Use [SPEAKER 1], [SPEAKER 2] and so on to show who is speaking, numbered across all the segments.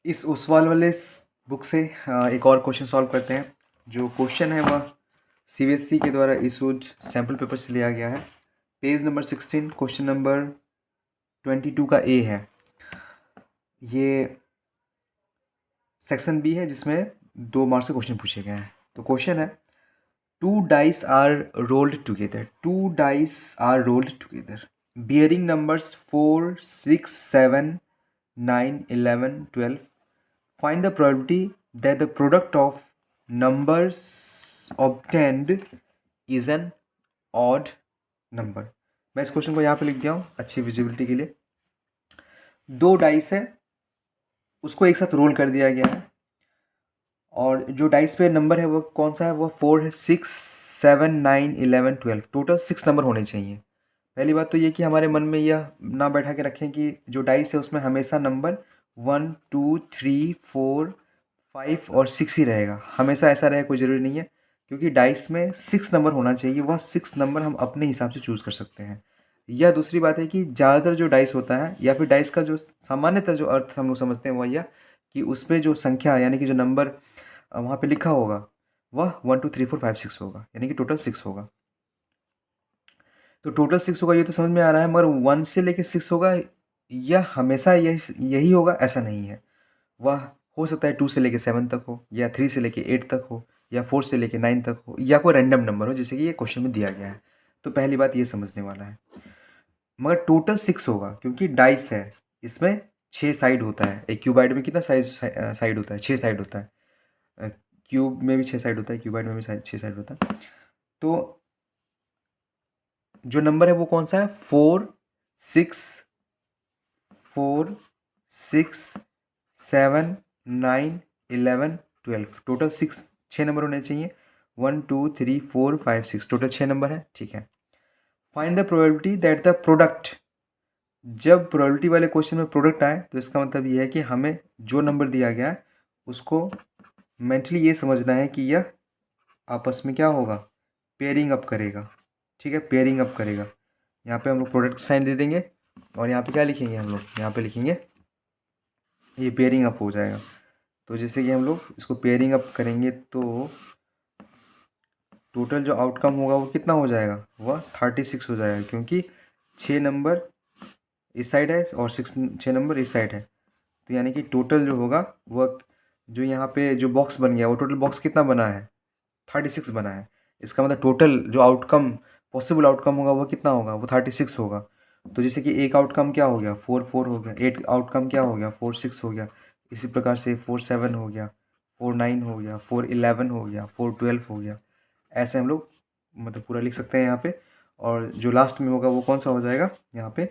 [SPEAKER 1] इस ओसवाल वाले बुक से एक और क्वेश्चन सॉल्व करते हैं। जो क्वेश्चन है वह सीबीएसई के द्वारा इशूड सैम्पल पेपर से लिया गया है। पेज नंबर 16 क्वेश्चन नंबर 22 का ए है। ये सेक्शन बी है जिसमें 2 मार्क्स से क्वेश्चन पूछे गए हैं। तो क्वेश्चन है, two dice are rolled together bearing numbers 4, 6, 7, 9, 11, 12. Find the probability that the product of numbers obtained is an odd number. मैं इस क्वेश्चन को यहाँ पे लिख दिया हूँ अच्छी विजिबिलिटी के लिए। 2 डाइस है, उसको एक साथ रोल कर दिया गया है और जो डाइस पे नंबर है वो कौन सा है, वो 4, 6, 7, 9, 11, 12, टोटल 6 नंबर होने चाहिए। पहली बात तो ये कि हमारे मन में यह ना बैठा के रखें कि जो डाइस है उसमें हमेशा नंबर 1, 2, 3, 4, 5 और 6 ही रहेगा। हमेशा ऐसा रहे कोई ज़रूरी नहीं है, क्योंकि डाइस में 6 नंबर होना चाहिए। वह 6 नंबर हम अपने हिसाब से चूज़ कर सकते हैं। यह दूसरी बात है कि ज़्यादातर जो डाइस होता है या फिर डाइस का जो सामान्यतः जो अर्थ हम लोग समझते हैं वह यह कि उसमें जो संख्या यानी कि जो नंबर वहाँ पे लिखा होगा वह 1, 2, 3, 4, 5, 6 होगा, यानी कि टोटल 6 होगा। तो टोटल 6 होगा ये तो समझ में आ रहा है, मगर 1 से लेके 6 होगा यह हमेशा यही होगा ऐसा नहीं है। वह हो सकता है 2 से लेके 7 तक हो, या 3 से लेके 8 तक हो, या 4 से लेके 9 तक हो, या कोई रैंडम नंबर हो जैसे कि ये क्वेश्चन में दिया गया है। तो पहली बात ये समझने वाला है, मगर टोटल 6 होगा क्योंकि डाइस है, इसमें 6 साइड होता है। एक क्यूबाइड में कितना साइड होता है, 6 साइड होता है। क्यूब में भी 6 साइड होता है, क्यूबाइड में भी 6 साइड होता है। तो जो नंबर है वो कौन सा है, 4, 6, 7, 9, 11, 12, टोटल 6 नंबर होने चाहिए। 1, 2, 3, 4, 5, 6 टोटल 6 नंबर है, ठीक है। Find the probability that the product, जब प्रोबेबिलिटी वाले क्वेश्चन में प्रोडक्ट आए तो इसका मतलब ये है कि हमें जो नंबर दिया गया है उसको मेंटली ये समझना है कि यह आपस में क्या होगा, पेयरिंग अप करेगा। ठीक है, पेयरिंग अप करेगा। यहाँ पे हम लोग प्रोडक्ट साइन दे देंगे और यहाँ पे क्या लिखेंगे, हम लोग यहाँ पे लिखेंगे ये पेयरिंग अप हो जाएगा। तो जैसे कि हम लोग इसको पेयरिंग अप करेंगे तो टोटल जो आउटकम होगा वो कितना हो जाएगा, वह 36 हो जाएगा, क्योंकि 6 नंबर इस साइड है और 6 नंबर इस साइड है। तो यानी कि टोटल जो होगा वह जो यहाँ पे जो बॉक्स बन गया वो टोटल बॉक्स कितना बना है, 36 बना है। इसका मतलब टोटल जो आउटकम पॉसिबल आउटकम होगा वो कितना होगा, वो 36 होगा। तो जैसे कि एक आउटकम क्या हो गया, 4, 4 हो गया। एक आउटकम क्या हो गया, 4, 6 हो गया। इसी प्रकार से 4, 7 हो गया, 4, 9 हो गया, 4, 11 हो गया, 4, 12 हो गया। ऐसे हम लोग मतलब पूरा लिख सकते हैं यहाँ पे। और जो लास्ट में होगा वो कौन सा हो जाएगा, यहाँ पे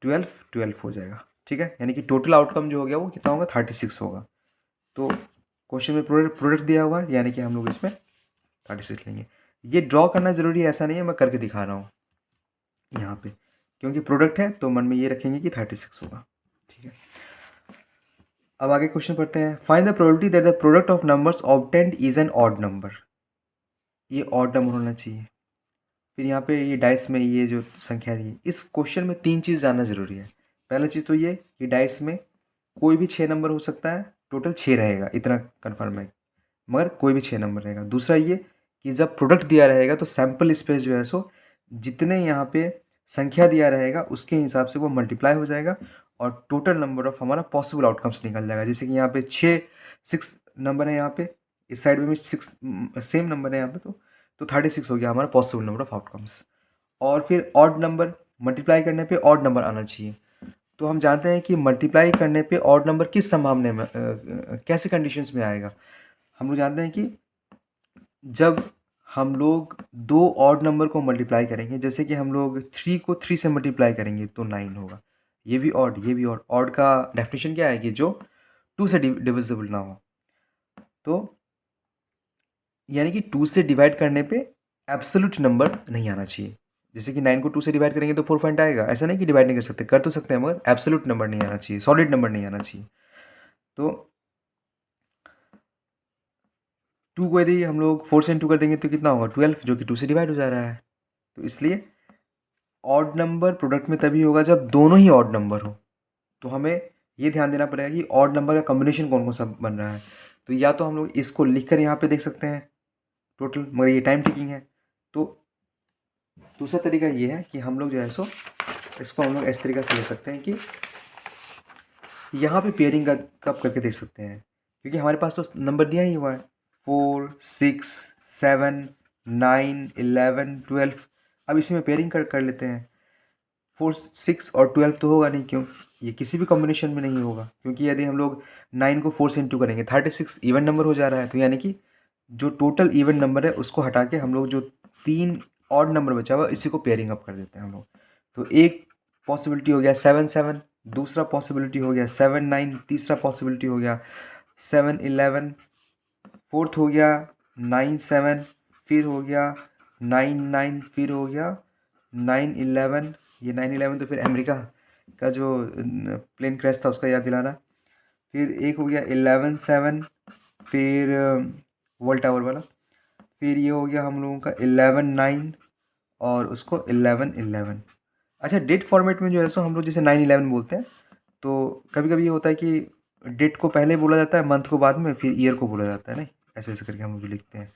[SPEAKER 1] 12, 12 हो जाएगा। ठीक है, यानी कि टोटल आउटकम जो हो गया वो कितना होगा, 36 होगा। तो क्वेश्चन में प्रोडक्ट दिया हुआ है, यानी कि हम लोग इसमें 36 लेंगे। ये ड्रॉ करना ज़रूरी है ऐसा नहीं है, मैं करके दिखा रहा हूँ यहाँ पे, क्योंकि प्रोडक्ट है तो मन में ये रखेंगे कि 36 होगा। ठीक है, अब आगे क्वेश्चन पढ़ते हैं। Find the probability that the product of numbers obtained is an odd number. ये ऑड नंबर होना चाहिए। फिर यहाँ पे ये डाइस में ये जो संख्या है, इस क्वेश्चन में 3 चीज़ जानना ज़रूरी है। पहला चीज़ तो ये कि डाइस में कोई भी 6 नंबर हो सकता है, टोटल 6 रहेगा, इतना कन्फर्म है, मगर कोई भी 6 नंबर रहेगा। दूसरा ये कि जब प्रोडक्ट दिया रहेगा तो सैम्पल स्पेस जो है सो जितने यहाँ पे संख्या दिया रहेगा उसके हिसाब से वो मल्टीप्लाई हो जाएगा और टोटल नंबर ऑफ हमारा पॉसिबल आउटकम्स निकल जाएगा। जैसे कि यहाँ पे 6 नंबर है, यहाँ पे इस साइड में भी 6 सेम नंबर है यहाँ पे, तो 36 हो गया हमारा पॉसिबल नंबर ऑफ आउटकम्स। और फिर ऑड नंबर मल्टीप्लाई करने पे ऑड नंबर आना चाहिए। तो हम जानते हैं कि मल्टीप्लाई करने पे ऑड नंबर किस संभावना में कैसे कंडीशंस में आएगा। हम लोग जानते हैं कि जब हम लोग 2 ऑड नंबर को मल्टीप्लाई करेंगे, जैसे कि हम लोग 3 को 3 से मल्टीप्लाई करेंगे तो 9 होगा। ये भी ऑड, ये भी ऑड। ऑड का डेफिनेशन क्या है कि जो 2 से डिविजिबल ना हो। तो यानी कि 2 से डिवाइड करने पे एब्सोल्यूट नंबर नहीं आना चाहिए। जैसे कि 9 को 2 से डिवाइड करेंगे तो 4 पॉइंट आएगा, ऐसा नहीं कि डिवाइड नहीं कर सकते, कर तो सकते हैं, मगर एब्सोल्यूट नंबर नहीं आना चाहिए, सॉलिड नंबर नहीं आना चाहिए। तो 2 को यदि हम लोग 4 से इंटू कर देंगे तो कितना होगा, 12, जो कि 2 से डिवाइड हो जा रहा है। तो इसलिए ऑड नंबर प्रोडक्ट में तभी होगा जब दोनों ही ऑड नंबर हो। तो हमें ये ध्यान देना पड़ेगा कि ऑड नंबर का कॉम्बिनेशन कौन कौन सा बन रहा है। तो या तो हम लोग इसको लिख कर यहाँ पे देख सकते हैं टोटल, मगर ये टाइम टेकिंग है। तो दूसरा तरीका ये है कि हम लोग जो है सो इसको हम लोग इस तरीके से ले सकते हैं कि यहाँ पे पेयरिंग का कब करके देख सकते हैं, क्योंकि हमारे पास तो नंबर दिया ही हुआ है 4 6 7 9 11 12। अब इसी में पेयरिंग कर लेते हैं। 4 6 और 12 तो होगा नहीं, क्यों, ये किसी भी कॉम्बिनेशन में नहीं होगा, क्योंकि यदि हम लोग 9 को 4 से इंटू करेंगे 36 इवन नंबर हो जा रहा है। तो यानी कि जो टोटल इवन नंबर है उसको हटा के हम लोग जो 3 ऑड नंबर बचा हुआ इसी को पेयरिंग अप कर देते हैं हम लोग। तो एक पॉसिबिलिटी हो गया 7 7, दूसरा पॉसिबिलिटी हो गया 7 9, तीसरा पॉसिबिलिटी हो गया 7 11, फोर्थ हो गया 9 7, फिर हो गया 9 9, फिर हो गया 9 11। ये 9 11 तो फिर अमेरिका का जो प्लेन क्रैश था उसका याद दिलाना। फिर एक हो गया 11 7, फिर वर्ल्ड टावर वाला। फिर ये हो गया हम लोगों का 11 9 और उसको 11 11। अच्छा, डेट फॉर्मेट में जो है सो हम लोग जैसे 9 11 बोलते हैं, तो कभी कभी ये होता है कि डेट को पहले बोला जाता है, मंथ को बाद में, फिर ईयर को बोला जाता है, नहीं ऐसे ऐसे करके हम लोग लिखते हैं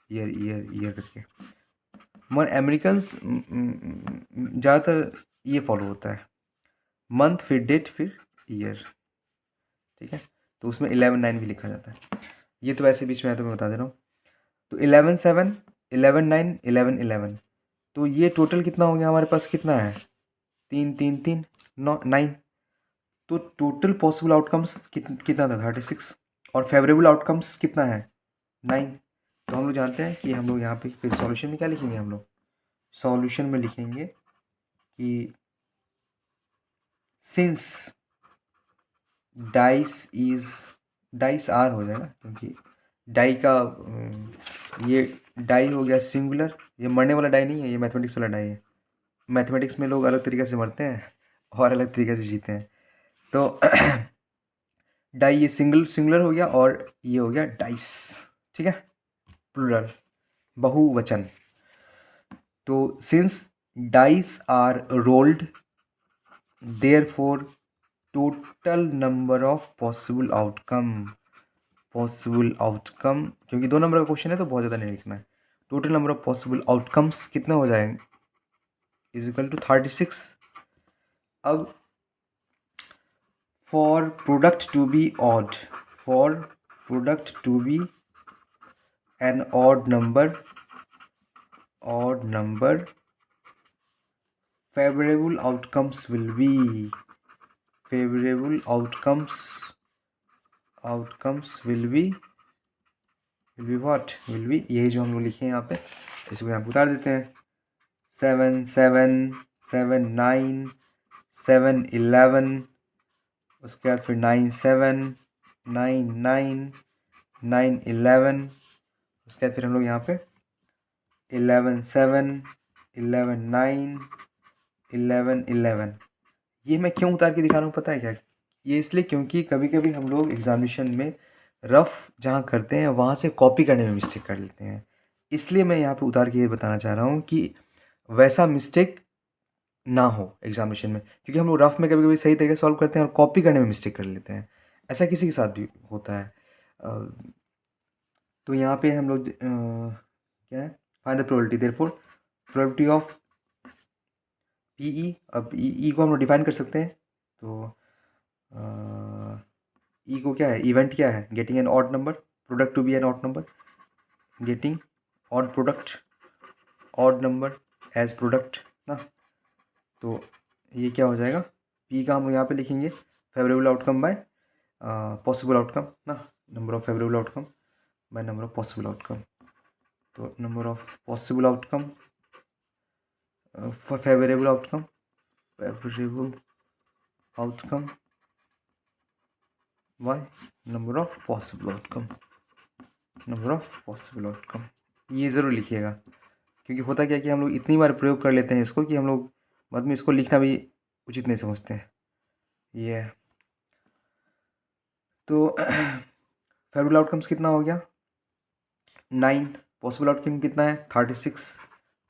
[SPEAKER 1] ईयर ईयर ईयर करके। मगर अमेरिकन्स ज़्यादातर ये फॉलो होता है, मंथ फिर डेट फिर ईयर, ठीक है। तो उसमें 11 9 भी लिखा जाता है। ये तो वैसे बीच में है तो मैं बता दे रहा हूँ। तो 11 7, 11 9, 11 11। तो ये टोटल कितना हो गया हमारे पास, कितना है 3 3 3 9। तो टोटल पॉसिबल आउटकम्स कितना था 36, और फेवरेबल आउटकम्स कितना है 9। तो हम लोग जानते हैं कि हम लोग यहाँ पे फिर सॉल्यूशन में क्या लिखेंगे, हम लोग सॉल्यूशन में लिखेंगे कि सिंस डाइस आर हो जाएगा, क्योंकि डाई का ये डाई हो गया सिंगुलर, ये मरने वाला डाई नहीं है, ये मैथमेटिक्स वाला डाई है। मैथमेटिक्स में लोग अलग तरीके से मरते हैं और अलग तरीके से जीते हैं। तो डाई ये सिंगुलर हो गया, और ये हो गया डाइस, ठीक है, प्लूरल, बहुवचन। तो since dice are rolled therefore total number of possible outcome, क्योंकि 2 नंबर का क्वेश्चन है तो बहुत ज़्यादा नहीं लिखना है। Total number of possible outcomes कितना हो जाएंगे इज इक्वल टू 36। अब for product to be an odd number favorable outcomes will be what will be, यही जो हम लोग लिखे हैं यहाँ पे, इसको यहाँ पे उतार देते हैं। 7 7 7 9 7 11, उसके बाद फिर 9 7 9 9 9 11, उसके बाद फिर हम लोग यहाँ पे 11 7 11 9 11 11। ये मैं क्यों उतार के दिखा रहा हूँ पता है क्या, ये इसलिए क्योंकि कभी कभी हम लोग एग्जामिनेशन में रफ जहाँ करते हैं वहाँ से कॉपी करने में मिस्टेक कर लेते हैं। इसलिए मैं यहाँ पे उतार के ये बताना चाह रहा हूँ कि वैसा मिस्टेक ना हो एग्जामिनेशन में, क्योंकि हम लोग रफ में कभी कभी सही तरीके से सॉल्व करते हैं और कॉपी करने में मिस्टेक कर लेते हैं। ऐसा किसी के साथ भी होता है। तो यहाँ पे हम लोग क्या है, find the probability, therefore probability of P E. अब ई को हम लोग डिफाइन कर सकते हैं। तो ई को क्या है, इवेंट क्या है, getting an odd number, product to be an odd number, getting odd product, odd number as product ना। तो ये क्या हो जाएगा, पी का हम यहाँ पे लिखेंगे favourable outcome by possible outcome ना, number of favourable outcome by number of possible outcome. तो number of possible outcome for favourable outcome by number of possible outcome. ये ज़रूर लिखिएगा, क्योंकि होता क्या है कि हम लोग इतनी बार प्रयोग कर लेते हैं इसको कि हम लोग बाद में इसको लिखना भी उचित नहीं समझते हैं। ये है। तो फेवरेबल आउटकम्स कितना हो गया 9, पॉसिबल आउटकम कितना है 36।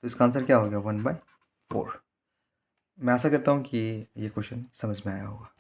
[SPEAKER 1] तो इसका आंसर क्या हो गया 1/4। मैं आशा करता हूँ कि ये क्वेश्चन समझ में आया होगा।